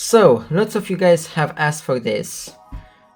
So, lots of you guys have asked for this.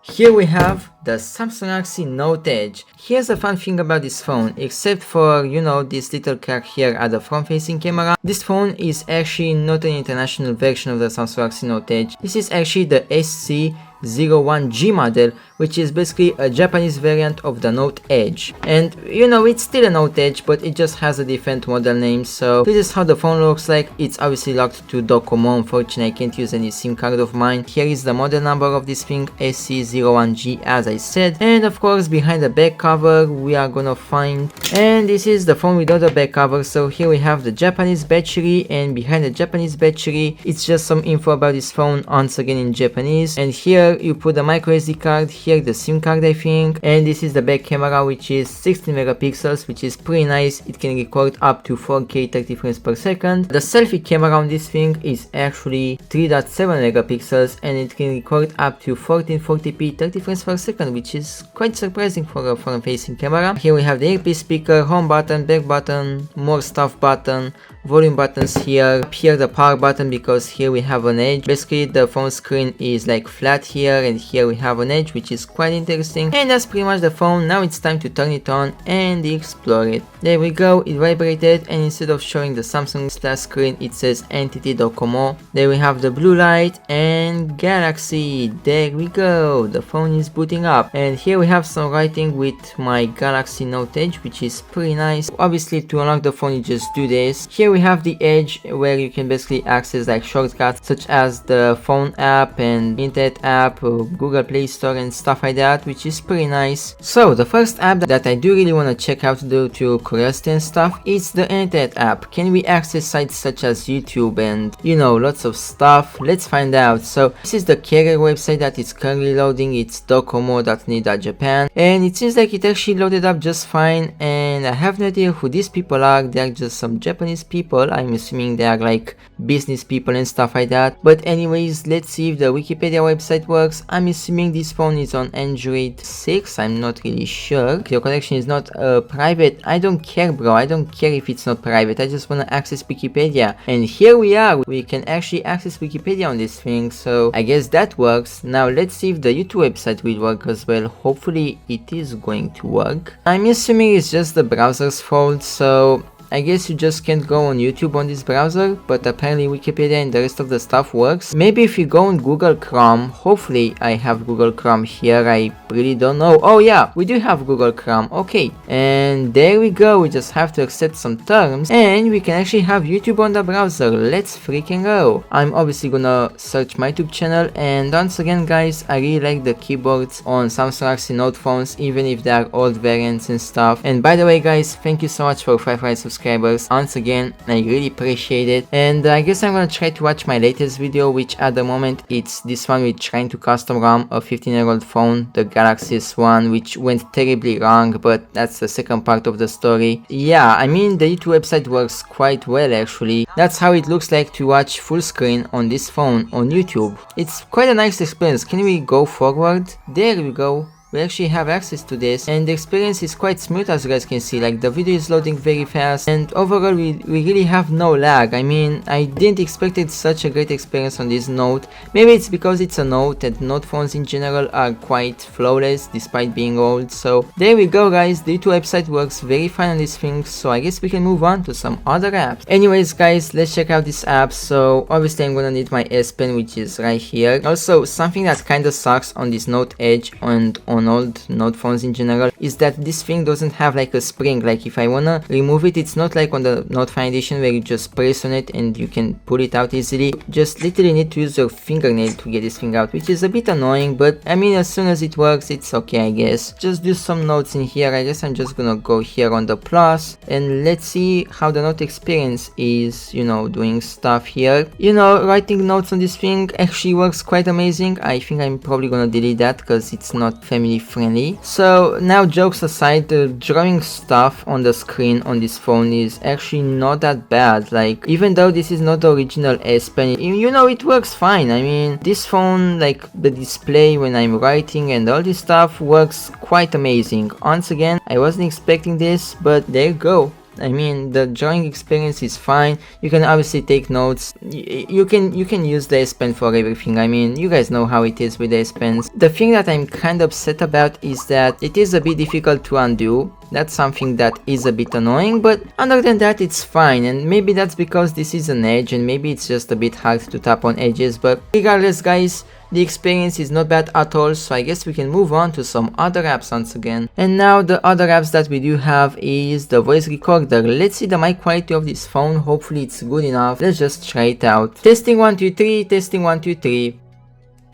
Here we have the Samsung Galaxy Note Edge. Here's a fun thing about this phone, except for, this little crack here at the front-facing camera. This phone is actually not an international version of the Samsung Galaxy Note Edge. This is actually the SC01G model, which is basically a Japanese variant of the Note Edge. And it's still a Note Edge, but it just has a different model name. So this is how the phone looks like. It's obviously locked to Docomo. Unfortunately, I can't use any SIM card of mine. Here is the model number of this thing, SC01G, as I said. And of course, behind the back cover we are gonna find, and this is the phone without the back cover. So here we have the Japanese battery, and behind the Japanese battery it's just some info about this phone, once again in Japanese. And here you put the micro SD card, here the SIM card I think, and this is the back camera, which is 16 megapixels, which is pretty nice. It can record up to 4K 30 frames per second. The selfie camera on this thing is actually 3.7 megapixels, and it can record up to 1440p 30 frames per second, which is quite surprising for a front-facing camera. Here we have the earpiece speaker, home button, back button, more stuff button, volume buttons here the power button, because here we have an edge. Basically the phone screen is like flat here, and here we have an edge, which is quite interesting. And that's pretty much the phone. Now it's time to turn it on and explore it. There we go, it vibrated, and instead of showing the Samsung splash screen it says Entity Docomo. There we have the blue light and Galaxy. There we go, the phone is booting up, and here we have some writing with my Galaxy Note Edge, which is pretty nice. Obviously to unlock the phone you just do this. Here we have the Edge, where you can basically access like shortcuts such as the phone app and internet app, or Google Play Store and stuff like that, which is pretty nice. So the first app that I do really want to check out due to curiosity and stuff is the internet app. Can we access sites such as YouTube and lots of stuff? Let's find out. So this is the carrier website that is currently loading. It's docomo.ne.japan, and it seems like it actually loaded up just fine, and I have no idea who these people are. They're just some Japanese people. I'm assuming they are like business people and stuff like that. But anyways, let's see if the Wikipedia website works. I'm assuming this phone is on Android 6. I'm not really sure. Your connection is not private. I don't care, bro. I don't care if it's not private. I just want to access Wikipedia, and here we are. We can actually access Wikipedia on this thing, so I guess that works. Now let's see if the YouTube website will work as well. Hopefully it is going to work. I'm assuming it's just the browser's fault, so I guess you just can't go on YouTube on this browser, but apparently Wikipedia and the rest of the stuff works. Maybe if you go on Google Chrome, hopefully I have Google Chrome here, I really don't know. Oh yeah, we do have Google Chrome, okay. And there we go, we just have to accept some terms, and we can actually have YouTube on the browser. Let's freaking go. I'm obviously gonna search my YouTube channel, and once again guys, I really like the keyboards on Samsung Galaxy Note phones, even if they are old variants and stuff. And by the way guys, thank you so much for 500 subscribers. Once again, I really appreciate it. And I guess I'm gonna try to watch my latest video, which at the moment it's this one with trying to custom ROM a 15-year-old phone, the Galaxy S1, which went terribly wrong, but that's the second part of the story. Yeah, I mean the YouTube website works quite well actually. That's how it looks like to watch full screen on this phone on YouTube. It's quite a nice experience. Can we go forward? There we go. We actually have access to this, and the experience is quite smooth, as you guys can see. Like the video is loading very fast, and overall we really have no lag. I mean, I didn't expect such a great experience on this Note. Maybe it's because it's a Note, and Note phones in general are quite flawless despite being old. So there we go guys, the YouTube website works very fine on this thing, so I guess we can move on to some other apps. Anyways guys, let's check out this app. So obviously I'm gonna need my S Pen, which is right here. Also, something that kinda sucks on this Note Edge and on old Note phones in general is that this thing doesn't have like a spring. Like if I wanna remove it, it's not like on the Note 5 edition where you just press on it and you can pull it out easily. You just literally need to use your fingernail to get this thing out, which is a bit annoying, but I mean as soon as it works it's okay I guess. Just do some notes in here. I guess I'm just gonna go here on the plus, and let's see how the Note experience is, doing stuff here. Writing notes on this thing actually works quite amazing. I think I'm probably gonna delete that because it's not family friendly. So now jokes aside, the drawing stuff on the screen on this phone is actually not that bad. Like even though this is not the original S Pen, it works fine. I mean this phone, like the display when I'm writing and all this stuff works quite amazing. Once again, I wasn't expecting this, but there you go. I mean, the drawing experience is fine. You can obviously take notes. You can use the S Pen for everything. I mean, you guys know how it is with the S Pens. The thing that I'm kind of upset about is that it is a bit difficult to undo. That's something that is a bit annoying, but other than that it's fine, and maybe that's because this is an edge and maybe it's just a bit hard to tap on edges, but regardless guys, the experience is not bad at all, so I guess we can move on to some other apps once again. And now the other apps that we do have is the voice recorder. Let's see the mic quality of this phone, hopefully it's good enough. Let's just try it out. Testing 1 2 3, testing 1 2 3.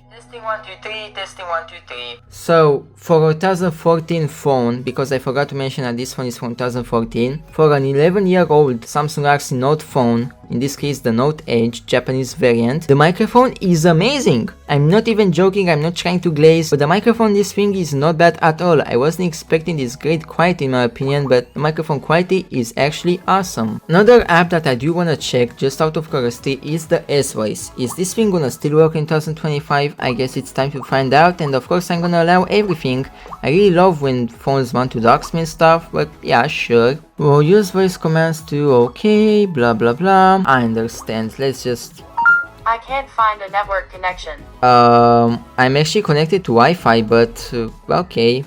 Testing 1 2 3, testing 1 2 3. So for a 2014 phone, because I forgot to mention that this phone is from 2014, for an 11-year-old Samsung Galaxy Note phone, in this case the Note Edge Japanese variant, the microphone is amazing. I'm not even joking, I'm not trying to glaze, but the microphone this thing is not bad at all. I wasn't expecting this great quality in my opinion, but the microphone quality is actually awesome. Another app that I do wanna check just out of curiosity is the S-Voice. Is this thing gonna still work in 2025? I guess it's time to find out, and of course I'm gonna allow everything. I really love when phones want to dox me and stuff, but yeah, sure. We'll use voice commands to okay, blah blah blah. I understand, let's just... I can't find a network connection. I'm actually connected to Wi-Fi, but okay.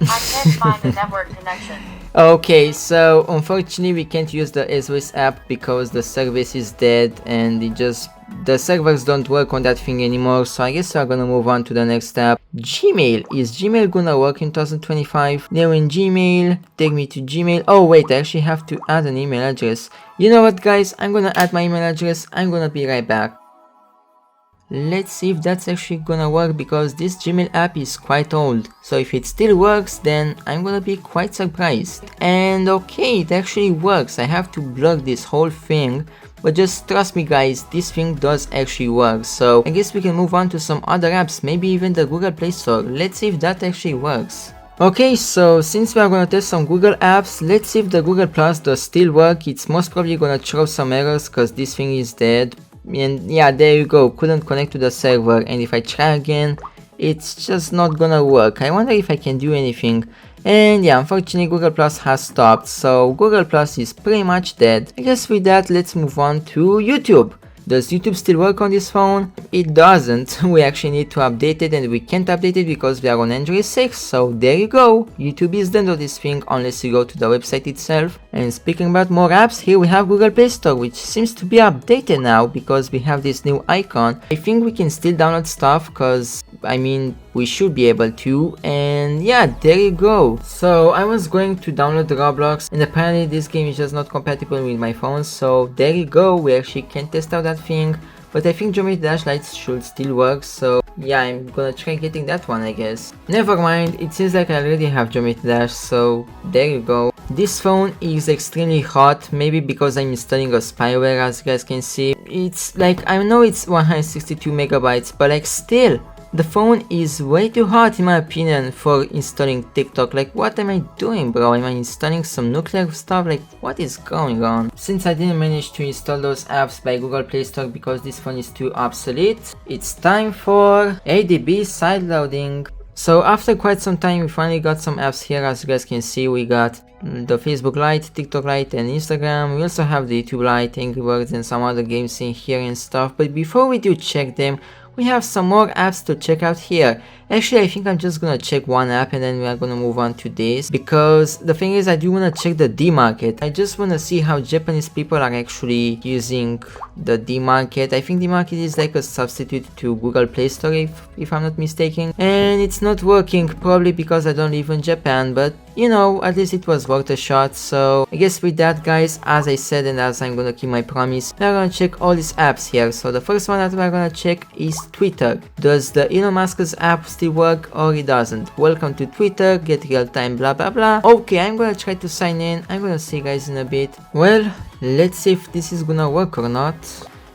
I can't find a network connection. Okay, so unfortunately we can't use the S-Voice app because the service is dead and the servers don't work on that thing anymore, so I guess we're gonna move on to the next app. Gmail. Is Gmail gonna work in 2025? Now in Gmail, take me to Gmail. Oh wait, I actually have to add an email address. You know what guys, I'm gonna add my email address, I'm gonna be right back. Let's see if that's actually gonna work because this Gmail app is quite old. So if it still works, then I'm gonna be quite surprised. And okay, it actually works. I have to block this whole thing, but just trust me guys, this thing does actually work. So I guess we can move on to some other apps, maybe even the Google Play Store. Let's see if that actually works. Okay, so since we are gonna test some Google apps, let's see if the Google Plus does still work. It's most probably gonna throw some errors because this thing is dead. And yeah, there you go, couldn't connect to the server, and if I try again, it's just not gonna work. I wonder if I can do anything. And yeah, unfortunately Google Plus has stopped, so Google Plus is pretty much dead. I guess with that, let's move on to YouTube. Does YouTube still work on this phone? It doesn't. We actually need to update it, and we can't update it because we are on Android 6, so there you go. YouTube is done with this thing unless you go to the website itself. And speaking about more apps, here we have Google Play Store, which seems to be updated now because we have this new icon. I think we can still download stuff because, I mean, we should be able to, and yeah, there you go. So I was going to download Roblox, and apparently this game is just not compatible with my phone, so there you go, we actually can test out that thing. But I think Geometry Dash Lights should still work, so yeah, I'm gonna try getting that one I guess. Never mind, it seems like I already have Geometry Dash, so there you go. This phone is extremely hot, maybe because I'm installing a spyware, as you guys can see. It's like, I know it's 162 megabytes, but like still, the phone is way too hot in my opinion for installing TikTok. Like, what am I doing, bro? Am I installing some nuclear stuff? Like, what is going on? Since I didn't manage to install those apps by Google Play Store because this phone is too obsolete, it's time for ADB sideloading. So after quite some time, we finally got some apps here. As you guys can see, we got the Facebook Lite, TikTok Lite, and Instagram. We also have the YouTube Lite, Angry Birds, and some other games in here and stuff. But before we do check them, we have some more apps to check out here. Actually, I think I'm just gonna check one app and then we are gonna move on to this, because the thing is I do wanna check the D market. I just wanna see how Japanese people are actually using the D market. I think D market is like a substitute to Google Play Store if I'm not mistaken. And it's not working, probably because I don't live in Japan, but you know, at least it was worth a shot. So I guess with that guys, as I said and as I'm gonna keep my promise, we're gonna check all these apps here. So the first one that we're gonna check is Twitter. Does the Elon Musk's app still work or it doesn't? Welcome to Twitter, get real time blah blah blah. Okay, I'm gonna try to sign in. I'm gonna see you guys in a bit. Well, let's see if this is gonna work or not.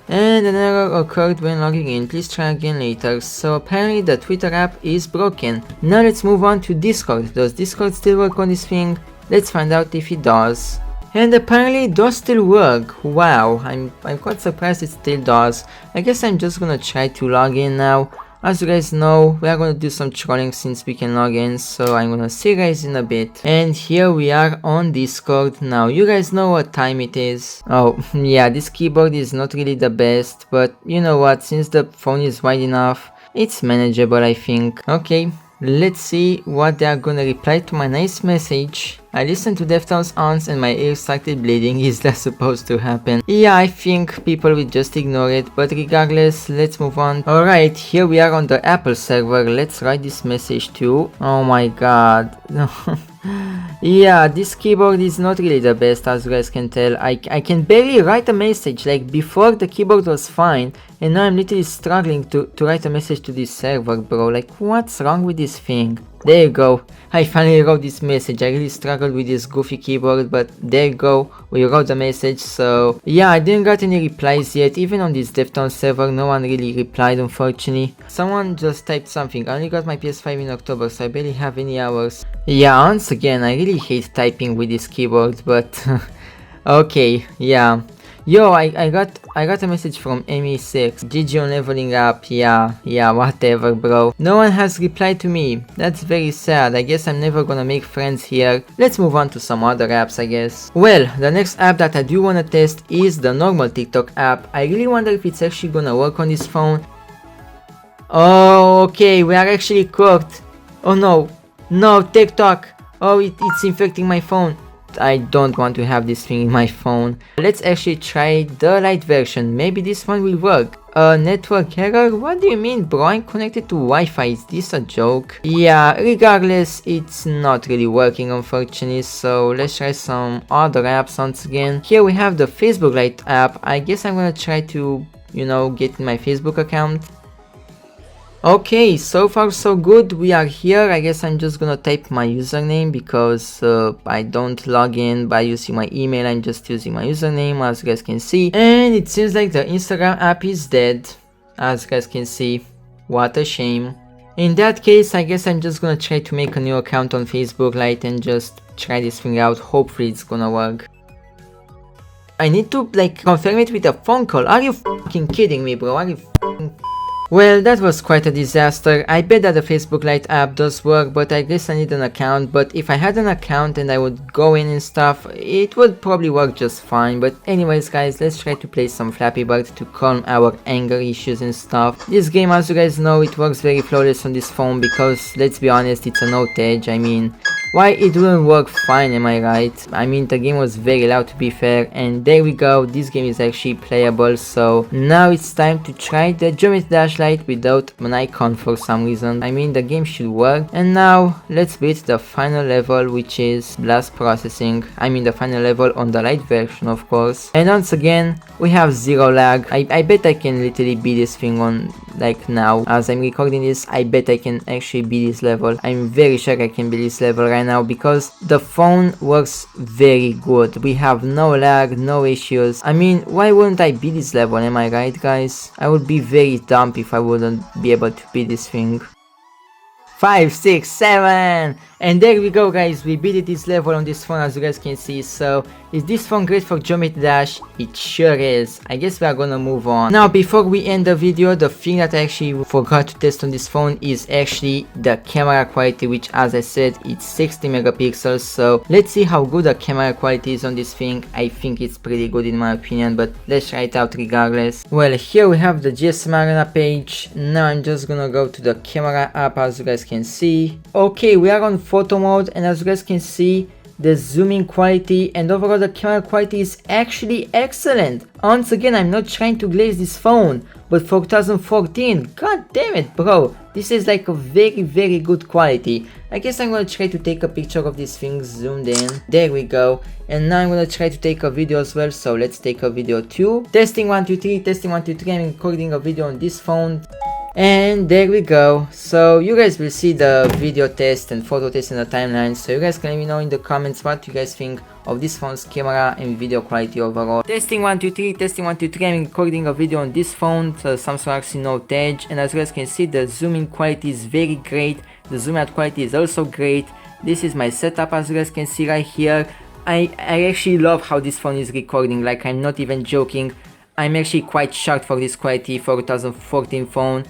And an error occurred when logging in, please try again later. So apparently the Twitter app is broken. Now let's move on to Discord. Does Discord still work on this thing? Let's find out if it does. And apparently it does still work. Wow, I'm quite surprised it still does. I guess I'm just gonna try to log in now. As you guys know, we are gonna do some trolling since we can log in, so I'm gonna see you guys in a bit. And here we are on Discord. Now, you guys know what time it is. Oh, yeah, this keyboard is not really the best, but you know what, since the phone is wide enough, it's manageable, I think. Okay, let's see what they are gonna reply to my nice message. I listened to Deftones once and my ear started bleeding. Is that supposed to happen? Yeah, I think people will just ignore it, but regardless, let's move on. Alright, here we are on the Apple server. Let's write this message too. Oh my god. Yeah, this keyboard is not really the best, as you guys can tell. I can barely write a message. Like, before the keyboard was fine, and now I'm literally struggling to write a message to this server, bro. Like, what's wrong with this thing? There you go. I finally wrote this message. I really struggled with this goofy keyboard, but there you go. We wrote the message. So yeah, I didn't get any replies yet. Even on this Deftones server, no one really replied, unfortunately. Someone just typed something. I only got my PS5 in October, so I barely have any hours. Yeah, once again, I really hate typing with this keyboard, but okay, yeah. Yo, I got a message from ME6. GG on leveling up. Yeah, whatever, bro. No one has replied to me. That's very sad. I guess I'm never gonna make friends here. Let's move on to some other apps, I guess. Well, the next app that I do wanna test is the normal TikTok app. I really wonder if it's actually gonna work on this phone. Oh, okay, we are actually cooked. Oh no. No, TikTok. Oh, it's infecting my phone. I don't want to have this thing in my phone. Let's actually try the light version. Maybe this one will work. Network error? What do you mean, bro? I'm connected to Wi-Fi. Is this a joke? Yeah, regardless, it's not really working, unfortunately. So let's try some other apps once again. Here we have the Facebook Lite app. I guess I'm gonna try to, you know, get in my Facebook account. Okay, so far so good. We are here. I guess I'm just gonna type my username because I don't log in by using my email. I'm just using my username, as you guys can see. And it seems like the Instagram app is dead, as you guys can see. What a shame. In that case, I guess I'm just gonna try to make a new account on Facebook Lite and just try this thing out. Hopefully it's gonna work. I need to like confirm it with a phone call. Are you fucking kidding me, bro? Are you fucking... Well, that was quite a disaster. I bet that the Facebook Lite app does work, but I guess I need an account. But if I had an account and I would go in and stuff, it would probably work just fine. But anyways, guys, let's try to play some Flappy Bird to calm our anger issues and stuff. This game, as you guys know, it works very flawless on this phone because, let's be honest, it's a Note Edge. I mean, why it wouldn't work fine, am I right? I mean, the game was very loud, to be fair, and there we go, this game is actually playable. So now it's time to try the Geometry Dash Lite without an icon for some reason. I mean, the game should work. And now let's beat the final level, which is blast processing. I mean, the final level on the light version, of course. And once again, we have zero lag. I bet I can literally beat this thing on, like, now as I'm recording this. I bet I can actually beat this level. I'm very sure I can beat this level right now because the phone works very good. We have no lag, no issues. I mean, why wouldn't I beat this level, am I right, guys? I would be very dumb if I wouldn't be able to beat this thing. 5, 6, 7, and there we go, guys. We beat this level on this phone, as you guys can see. So is this phone great for Geometry Dash? It sure is. I guess we are gonna move on. Now, before we end the video, the thing that I actually forgot to test on this phone is actually the camera quality, which, as I said, it's 60 megapixels. So let's see how good the camera quality is on this thing. I think it's pretty good in my opinion, but let's try it out regardless. Well, here we have the GSM Arena page. Now I'm just gonna go to the camera app, as you guys can see. Okay, we are on photo mode, and as you guys can see, the zooming quality and overall the camera quality is actually excellent. Once again, I'm not trying to glaze this phone, but for 2014, god damn it, bro, this is like a very good quality. I guess I'm gonna try to take a picture of this thing zoomed in. There we go. And now I'm gonna try to take a video as well, so let's take a video too. Testing 1 2 3, testing 1 2 3. I'm recording a video on this phone. And there we go. So you guys will see the video test and photo test in the timeline, so you guys can let me know in the comments what you guys think of this phone's camera and video quality overall. Testing 1 2 3, testing 1 2 3. I'm recording a video on this phone, the Samsung Galaxy Note Edge, and as you guys can see, the zooming quality is very great. The zoom out quality is also great. This is my setup, as you guys can see right here. I actually love how this phone is recording, like, I'm not even joking. I'm actually quite shocked for this quality for a 2014 phone.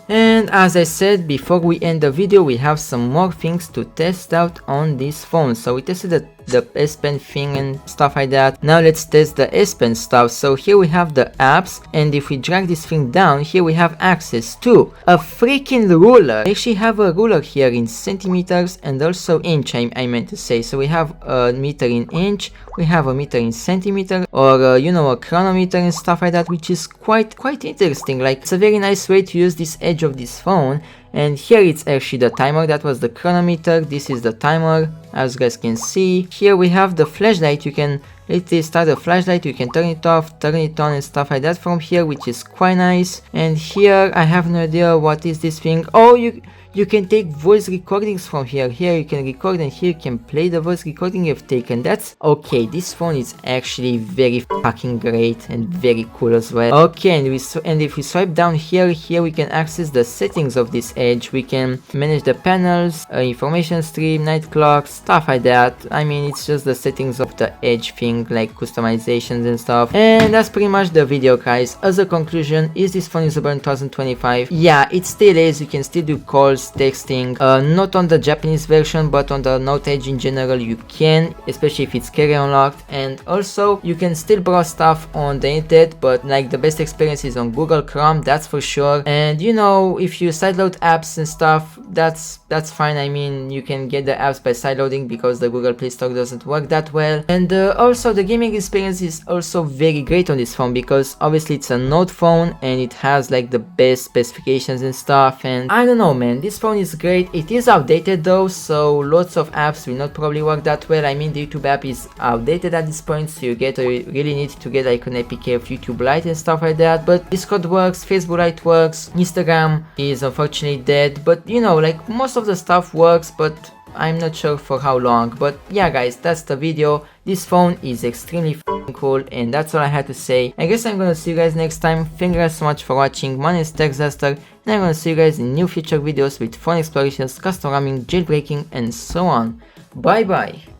And as I said, before we end the video, we have some more things to test out on this phone. So we tested the S Pen thing and stuff like that. Now let's test the S Pen stuff. So here we have the apps, and if we drag this thing down, here we have access to a freaking ruler. We actually have a ruler here in centimeters and also inch, I meant to say. So we have a meter in inch, we have a meter in centimeter, or you know, a chronometer and stuff like that, which is quite interesting. Like, it's a very nice way to use this edge of this phone. And here it's actually the timer. That was the chronometer, this is the timer, as you guys can see. Here we have the flashlight. You can literally start the flashlight, you can turn it off, turn it on and stuff like that from here, which is quite nice. And here I have no idea what is this thing. Oh, you can take voice recordings from here. Here you can record and here you can play the voice recording you've taken. That's okay. This phone is actually very fucking great and very cool as well. Okay, and if we swipe down here we can access the settings of this edge. We can manage the panels, information stream, night clock, stuff like that. I mean, it's just the settings of the edge thing, like customizations and stuff. And that's pretty much the video, guys. As a conclusion, is this phone usable in 2025? Yeah, it still is. You can still do calls, texting, not on the Japanese version, but on the Note Edge in general you can, especially if it's carry unlocked. And also you can still browse stuff on the internet, but like the best experience is on Google Chrome, that's for sure. And you know, if you sideload apps and stuff, that's fine. I mean, you can get the apps by sideloading because the Google Play Store doesn't work that well. And also the gaming experience is also very great on this phone, because obviously it's a Note phone and it has like the best specifications and stuff. And I don't know, man, this phone is great. It is outdated though, so lots of apps will not probably work that well. I mean, the YouTube app is outdated at this point, so you really need to get like an APK of YouTube Lite and stuff like that. But Discord works, Facebook Lite works, Instagram is unfortunately dead, but you know, like most of the stuff works, but I'm not sure for how long. But yeah, guys, that's the video. This phone is extremely cool, and that's all I had to say. I guess I'm gonna see you guys next time. Thank you guys so much for watching. My name is Texaster, and I'm gonna see you guys in new future videos with phone explorations, custom ROMing, jailbreaking, and so on. Bye bye.